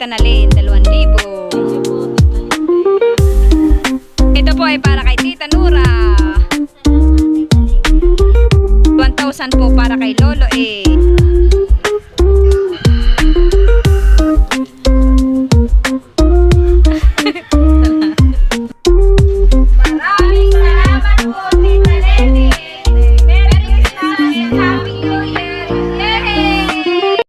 Tita Nalin, 2,000. Ito po ay para kay Tita Nura. 1,000 po para kay Lolo eh. Maraming salamat po, Tita Leti. Merry Christmas and Happy New Year. Yay!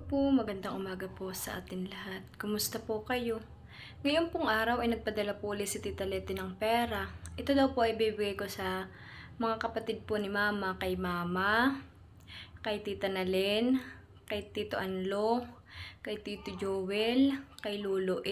Po, magandang umaga po sa atin lahat. Kumusta po kayo? Ngayon pong araw ay nagpadala po ulit si Tita Leti ng pera. Ito daw po ay bibigay ko sa mga kapatid po ni Mama, kay Mama, kay Tita Nalin, kay Tito Anlo, kay Tito Joel, kay Lolo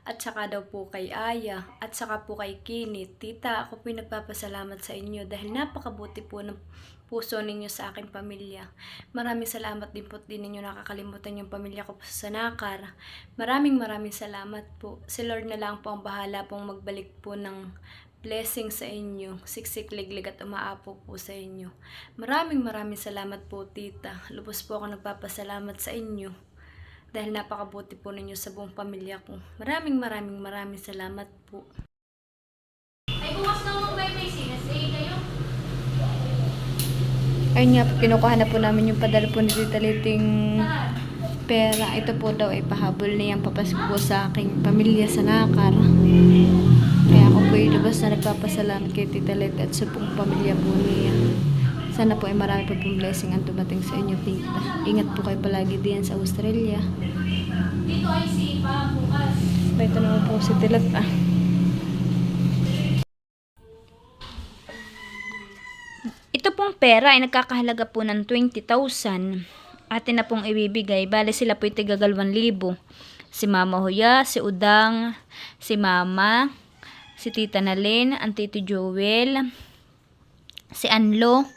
at saka daw po kay Aya, at saka po kay Kinit. Tita, ako po nagpapasalamat sa inyo dahil napakabuti po ng puso ninyo sa aking pamilya. Maraming salamat din po din ninyo nakakalimutan yung pamilya ko po sa Sanakar. Maraming salamat po. Si Lord na lang po ang bahala pong magbalik po ng blessing sa inyo. Siksik, liglig at umaapo po sa inyo. Maraming salamat po, Tita. Lubos po ako nagpapasalamat sa inyo dahil napakabuti po ninyo sa buong pamilya ko. Maraming salamat po. Ay, bukas na may sinasay kayo. Ayun nga po, kinukuha na po namin yung padala po ni Tita Leting pera. Ito po daw ay pahabol niyang papasko po sa aking pamilya sa Nakar. Kaya ako po yung lubos na nagpapasalamat kay Tita Leti at sa buong pamilya po niya. Sana po ay marami po pong blessing ang dumating sa inyo, Tita. Ingat po kayo palagi diyan sa Australia. Dito ay sipa bukas. Ito naman po si Tilat Ito pong pera ay nagkakahalaga po ng 20,000. Atin na pong ibibigay. Bale sila po itiga 2,000. Si Mama Huya, si Udang, si Mama, si Tita Nalin, ang Tito Joel, si Anlo,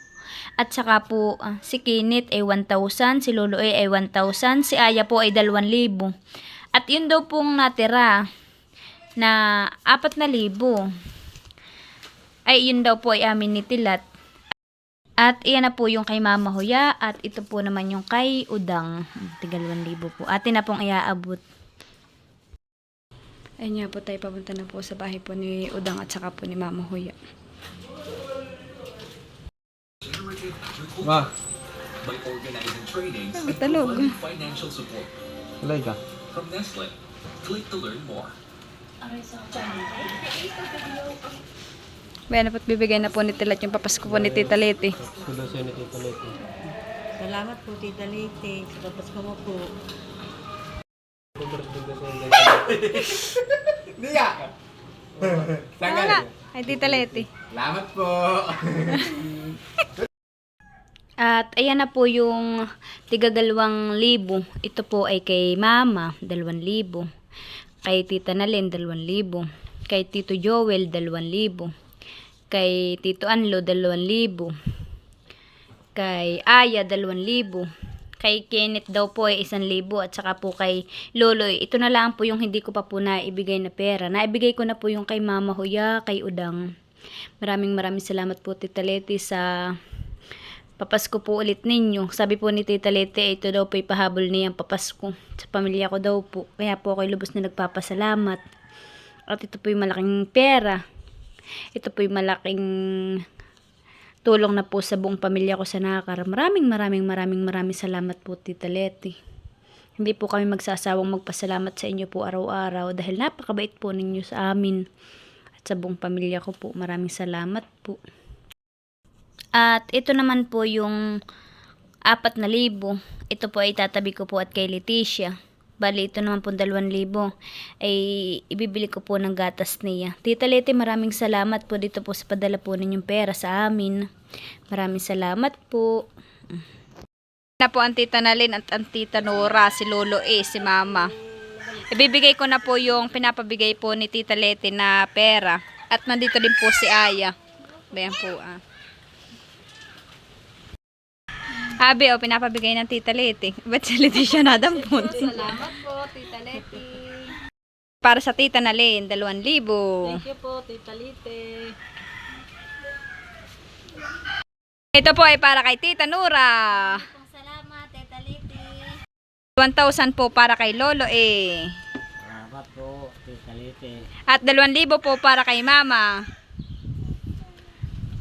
at saka po si Kinit ay 1,000, si Lolo ay 1,000, si Aya po ay 2,000. At yun daw pong natira na 4,000 ay yun daw po ay amin ni Tilat. At iyan na po yung kay Mama Huya at ito po naman yung kay Udang. 2,000 po. Atin na pong iaabot. Ayun nga po tayo, papunta na po sa bahay po ni Udang at saka po ni Mama Huya. Ma, by organizing trainings and Talog. providing financial support. alay ka. From Nestle, click to learn more. Bayan na po't bibigay na po ni Tilat yung papasko po ni Tita Leti. Sulo siya ni Tita Leti. Salamat po, Tita Leti. Sa papasko mo po. Hindi ka! Wala. Ay, Tita Leti. Salamat po! At ayan na po yung tiga 2,000. Ito po ay kay Mama, 2,000. Kay Tita Nalin, 2,000. Kay Tito Joel, 2,000. Kay Tito Anlo, 2,000. Kay Aya, 2,000. Kay Kenneth daw po ay 1,000. At saka po kay Lolo, ito na lang po yung hindi ko pa po naibigay na pera. Naibigay ko na po yung kay Mama Huya, kay Udang. Maraming salamat po, Tita Leti, sa papasko po ulit ninyo. Sabi po ni Tita Leti, ito daw po ipahabol niyang papasko sa pamilya ko daw po. Kaya po ako lubos na nagpapasalamat. At ito po yung malaking pera. Ito po yung malaking tulong na po sa buong pamilya ko sa Nakar. Maraming salamat po, Tita Leti. Hindi po kami magsasawang magpasalamat sa inyo po araw-araw dahil napakabait po ninyo sa amin at sa buong pamilya ko po. Maraming salamat po. At ito naman po yung 4,000. Ito po ay tatabi ko po at kay Leticia. Bali, ito naman po 2,000 ay ibibili ko po ng gatas niya. Tita Leti, maraming salamat po dito po sa padala po ninyong pera sa amin. Maraming salamat po. Na po ang Tita Nalin at ang Tita Nora, si Lolo si Mama. Ibibigay ko na po yung pinapabigay po ni Tita Leti na pera. At nandito din po si Aya. Bayan po Abi, pinapabigay ng Tita Leti. Ba't si Leticia nadampun? Salamat po, Tita Leti. Para sa Tita Nalin, 2,000. Thank you po, Tita Lite. Ito po ay para kay Tita Nura. Salamat, Teta Liti. 1,000 po para kay Lolo eh. Salamat po, Tita Lite. At 2,000 po para kay Mama.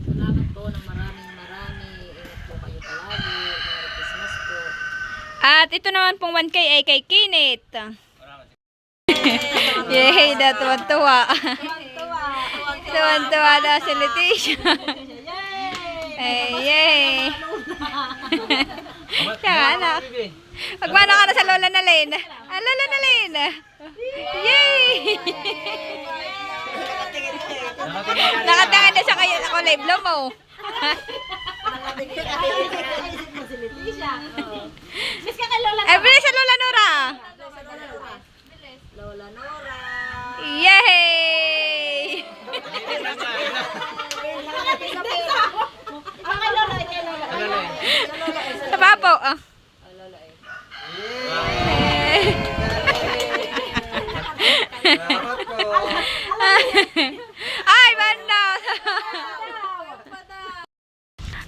Salamat po ng maraming. Ingat po kayo palagi. Merry Christmas po. At ito naman pong 1K ay kay Kinit. Yay, na tuwan-tuwa. Tuwan-tuwa na si Leticia. Yay! Kaya anak. Magmana ka na sa Lola Nalin. Lola Nalin. Yay! Nakatingin na siya kaya ako live lo mo. Ay, bilis sa Lola Nora. Lola Nora. Yay! Sa papo. Ah. Salamat po. Ay, banda!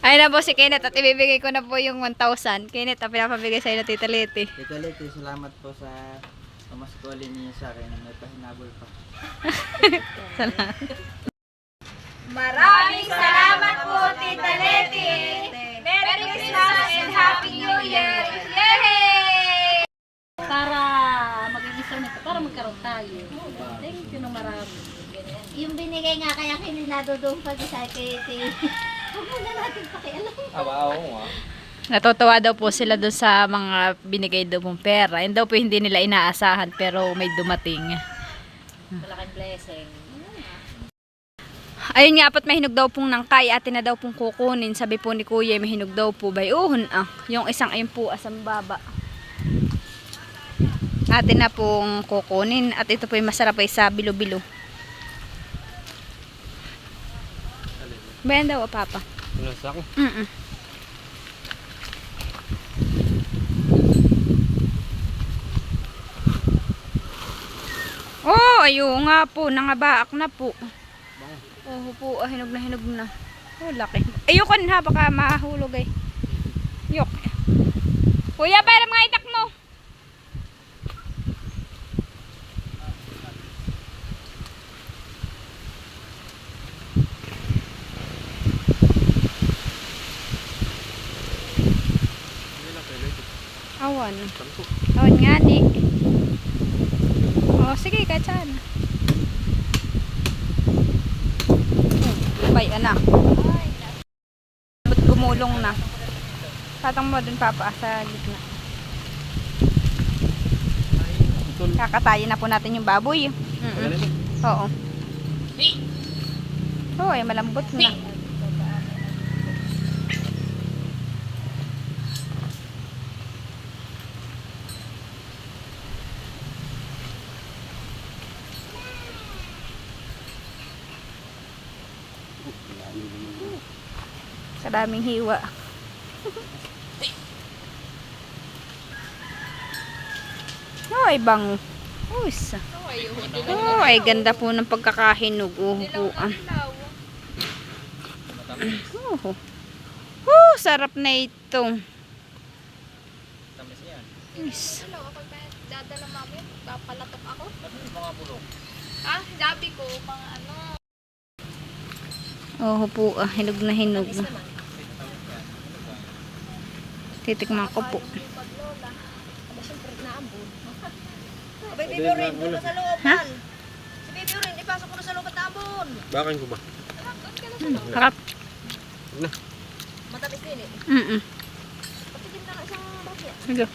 Ay na po si Kenneth at ibibigay ko na po yung 1,000. Kenneth, ang pinapabigay sa'yo na Tita Leti. Tita Lite, salamat po sa pamaskoli niyo sa akin na may pahinabol pa. Maraming salamat po, Tita Leti! Merry Christmas and Happy New Year! Yay! Para maging instrumento, para magkaroon tayo. Thank you na marami. Yung binigay nga kaya kinilado doon pag sa kay huwag muna natin pakialam. Oo nga. Natutuwa daw po sila doon sa mga binigay daw pong pera. Yun daw po hindi nila inaasahan pero may dumating. Malaking blessing. Ayun nga, apat may hinog daw pong nangkay. Atin na daw pong kukunin. Sabi po ni Kuya, may hinog daw po. Bayuhon ah. Yung isang ayun po, asang baba. Atin na pong kukunin. At ito po yung masarap ay sa bilo-bilo. Bayan daw, Papa. Ano sa akin? Oh, ayun nga po. Nangabaak na po. Oh po, hinog na. Oh, laki. Ayoko na, baka mahulog ay. Yok. Kuya, pera mga itak mo. Awan. Awan nga di. Oh, sige, kahit saan. Bay, anak. Ba't gumulong na? Patang mo dun, Papa, sa gitna. Kakatayin na po natin yung baboy. Oo. Oo, ay malambot na. Sa daming hiwa. Oh, ay bango. Uy, oh, ay ganda po ng pagkakahinog. Po. Sarap na ito. Tamis yan. Yes. Hello, ako ba dadala mami? Papalatok ako? Mga bulong. Ah, sabi ko, mga ano. Oh, po, hinog na hinog. Titikman ko po. Baby Rin, doon sa loob. Ha? Si Baby Rin, ipasok ko na sa loob at tabon. Bakit ko ba? Harap. Matamis din eh. Patigil na lang isang bakya. Sige.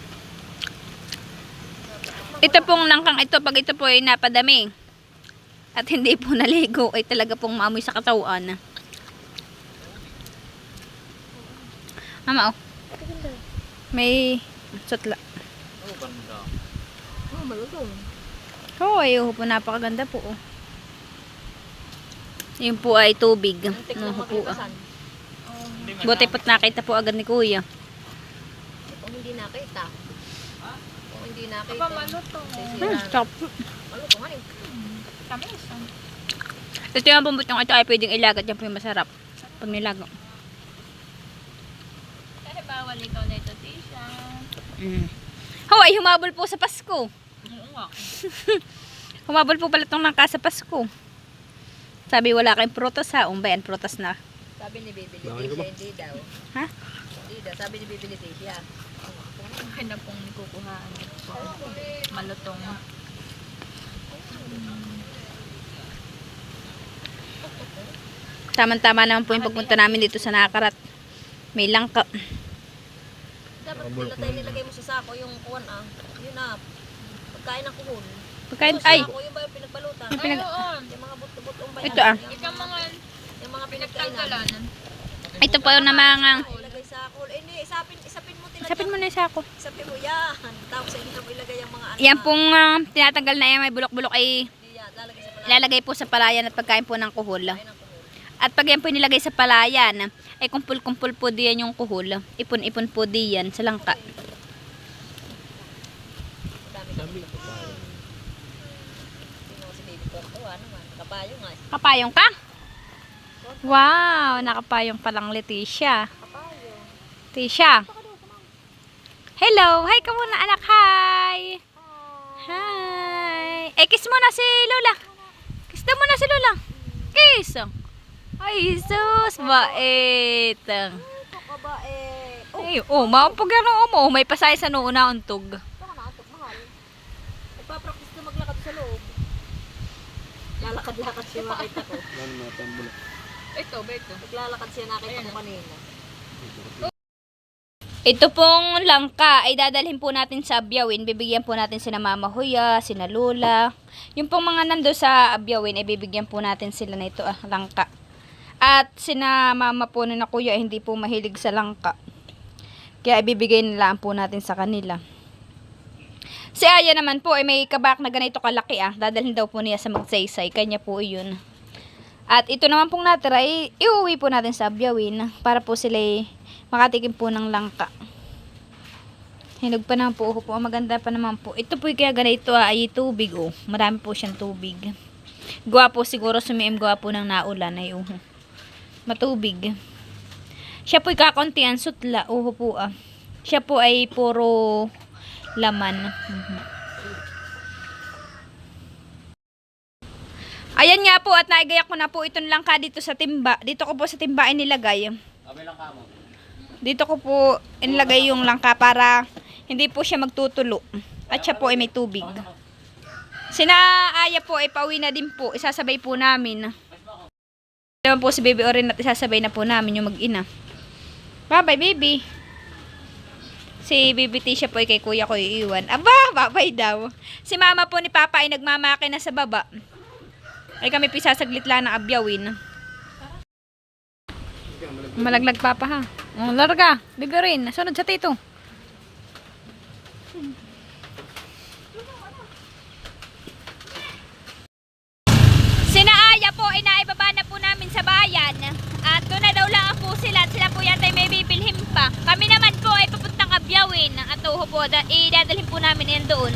Ito pong nangkang ito, pag ito po ay napadami at hindi po naligo, ay talaga pong maamoy sa katawan. Mama, oh. May sutla. Oh, ganda. Oh, malutong. Oh, ayun po, napakaganda po. Oh. Yun po ay tubig. No, po. Buti po't nakita po agad ni Kuya. Kung hindi nakita. Kung hindi nakita. Aba, malutong. Stop. Ito yung bumbutong ito ay pwedeng ilagat. Yan po yung masarap. Pag nilago. Kasi bawal ikaw na ito, Tisha. Hoy, humabol po sa Pasko. Oo nga. Humabol po pala itong langka sa Pasko. Sabi wala kayong prutas ha. Umbayan, prutas na. Sabi ni Bibili Bakit ko ba? Tisha, hindi daw. Ha? Hindi daw. Sabi ni Bibili Tisha. Kaya na pong nikukuhaan. Malutong. Tama-tama naman po yung pagpunta namin dito sa Nakarat. May langka. Dapat nila tayo nilagay mo sa sako yung kuwan Yun pagkain ng kuhon. Pagkain, ay, Sako yung ba yung pinagbalutan? Yung pinag- Yung mga buto-butong ba yan? ito Yung mga pinagkainan. Ito po yung namanga. Ilagay sa ako. Hindi, isapin mo talaga. Isapin mo na yung sako. Isapin mo yan. Tapos hindi mo ilagay yung mga Yan pong tinatanggal na yan, may bulok-bulok ay lalagay sa ilalagay po sa palayan at pagkain po ng kuhol. At pag yan po nilagay sa palayan, ay kumpul-kumpul po diyan yung kuhol. Ipon-ipon po diyan sa langka. si baby ko. Naman. Kabayo nga. Kapayong ka? Wow, nakapayong palang Leticia. Tisha. Hello, hi ka muna anak, hi. Hi. Eh, kiss mo na si Lola. Kiss daw mo na si Lola. Kiss. Ay, sus, bait. Kabae. Ay, maupag yan mo. May pasay sa noon na untog. Baka nakatok mahal. Nagpa-practice na maglakad sa loob. Lalakad-lakad siya makita ko. Ito. Naglalakad siya nakita ko kanina. Ito pong langka ay dadalhin po natin sa Abyawin. Bibigyan po natin sina Mama Huya, sina Lola. Yung pong mga nando sa Abyawin ay bibigyan po natin sila na ito langka. At sina Mama po na Kuya ay hindi po mahilig sa langka. Kaya ibibigay nila po natin sa kanila. Si Aya naman po ay may kabak na ganito kalaki Dadalhin daw po niya sa Magsaysay. Kanya po iyon. At ito naman pong natira ay iuwi po natin sa Abyawin para po sila makatikim po ng langka. Hinog pa naman po. Maganda pa naman po. Ito po kaya ganito ay tubig Marami po siyang tubig. Gawa po siguro gawa po ng naulan ay matubig. Siya po kakontian sutla. Po Siya po ay puro laman. Ayan nga po at naigayak ko na po itong langka dito sa timba. Dito ko po sa timba inilagay. Dito ko po inilagay yung langka para hindi po siya magtutulo. At siya po ay may tubig. Sina Aya po ay pauwi na din po. Isasabay po namin. Naman po si Baby Orin at isasabay na po namin yung mag-ina. Bye-bye, baby. Si Baby Tisha po ay kay kuya ko iiwan. Aba, bye-bye daw. Si mama po ni Papa ay nagmamaki na sa baba. Ay kami pisasaglit lang ng Abyawin. Malaglag Papa ha. Larga. Baby Orin, sunod sa tito. Sina Aya po ay naibaba na po namin sa bayan. At doon na daw lang po sila. At sila po yata ay may bibilhin pa. Kami naman po ay papuntang Abyawin. At po, idadalhin po namin yan doon.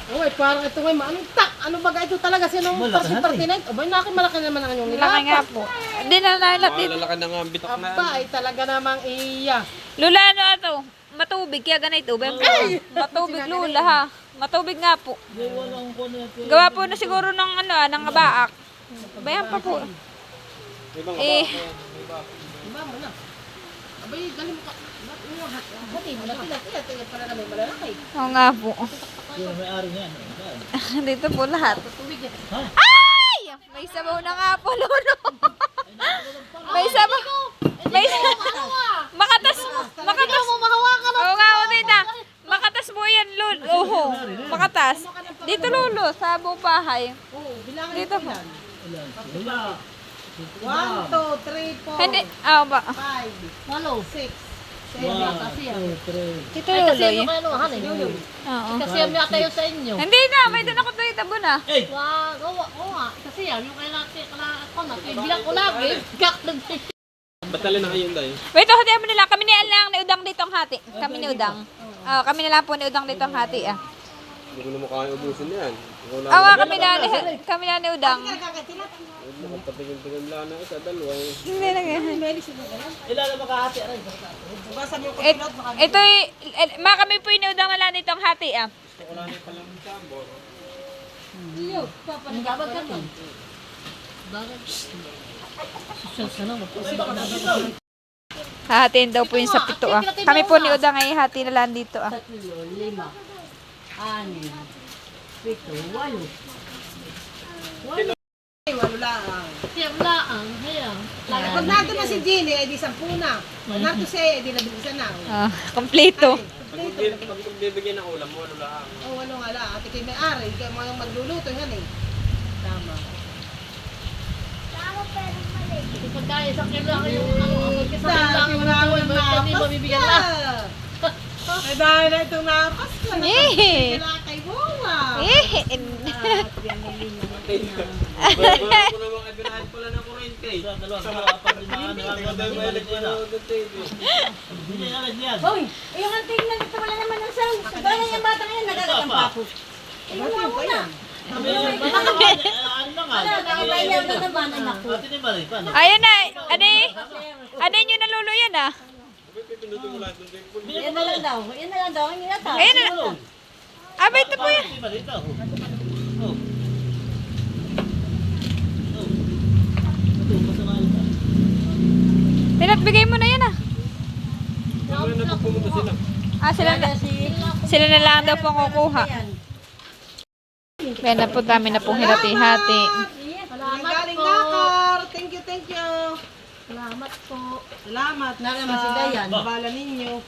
Uy, parang ito ngayon, anong tak? Ano baga ito talaga? Sinong party night? Abay, malaki naman ang inyong Malaki nga po. Hindi na lalat dito. Malalaki na nga ang bitak na. Aba, ay talaga namang iya. Lula, ano ito? Matubig, kaya ganito. Matubig, Lula ha. Matubig nga po. Gawa po na siguro ng ng abaak. Bayan pa po. Iba mo na. Abay, galing mo ka. Hati mo na sila para na may malalaki. Oo nga po. Dito po lahat. Ay! May sabaw na nga po, Lolo. May sabaw. May Makatas. mo mahawakan Oo nga, tita. Makatas po yan, Lolo. Makatas. Dito, Lolo, sa buong bahay. bilangin Dito po. 1, 2, 3, 4, Hindi, ba? 5, 6, 7, kasi yan. Dito, Lolo. Kasi ano kayo han eh. Oo. Kasi yan may tayo sa inyo. Hindi na, may doon ako tuloy tabo na. Wag, oo nga. Kasi yan, yung kailangan ako na. Bilang ko lagi. Batali na kayo tayo. Wait, hatihan mo nila. Kami ni lang ni Udang dito ang hati. Kami ni Udang. Kami na lang po ni Udang dito ang hati. Hindi ko na makakain ubusin yan. Ikaw lang. Awa kami na ni Udang. Patigil-tigil lang na isa, dalawa. Hindi na ganyan. Ilan na makahati aray. Bukasan yung Ito ma kami po ni Udang wala nitong hati ah. Gusto ko lang yung palang sabor. Gabag ka nun. Hahatiin daw po yun sa pito ah. Kami po ni Udang ay hati na lang dito ah. 5, 6, 7, 8. Walo lang. Siyam lang. Pag nato na si Jenny, ay di 10 na. Pag nato siya, ay di 11 na. Ah, kompleto. Pag magbibigay ng ulam mo, ano lang. O ano nga lang, ate kay may-ari, kaya mga magluluto yan eh. Tama. Pagkaya sa kailangan yung sa kailangan hindi mabibigyan lang. Ay dahil na itong napas ko. Kailangan kay Bowa. Wala ko namang ibinahan pala ng kurente. Ikaw tayo ba nagpanood TV? Hoy, yung anting na dito wala naman ng sound. Gano'n yung bata ngayon, nagagatang papos. Ano yung ba yan? Nakapailaw na naman, anak ko. Ayun na. Ano yung naluluyan ah. Pinutin ko lahat ng TV. Yan na lang daw. Yan na lang daw. Ang inata. Ayun na. Abay ito po yan. Pinagbigay mo na yan ah. Ano na pag pumunta sila? Ah, sila na lang daw pong kukuha. Kaya na po dami na pong hirati-hati. Galing Dakar. Thank you, thank you. Salamat po. Salamat Naman si Dayan. Bala ninyo.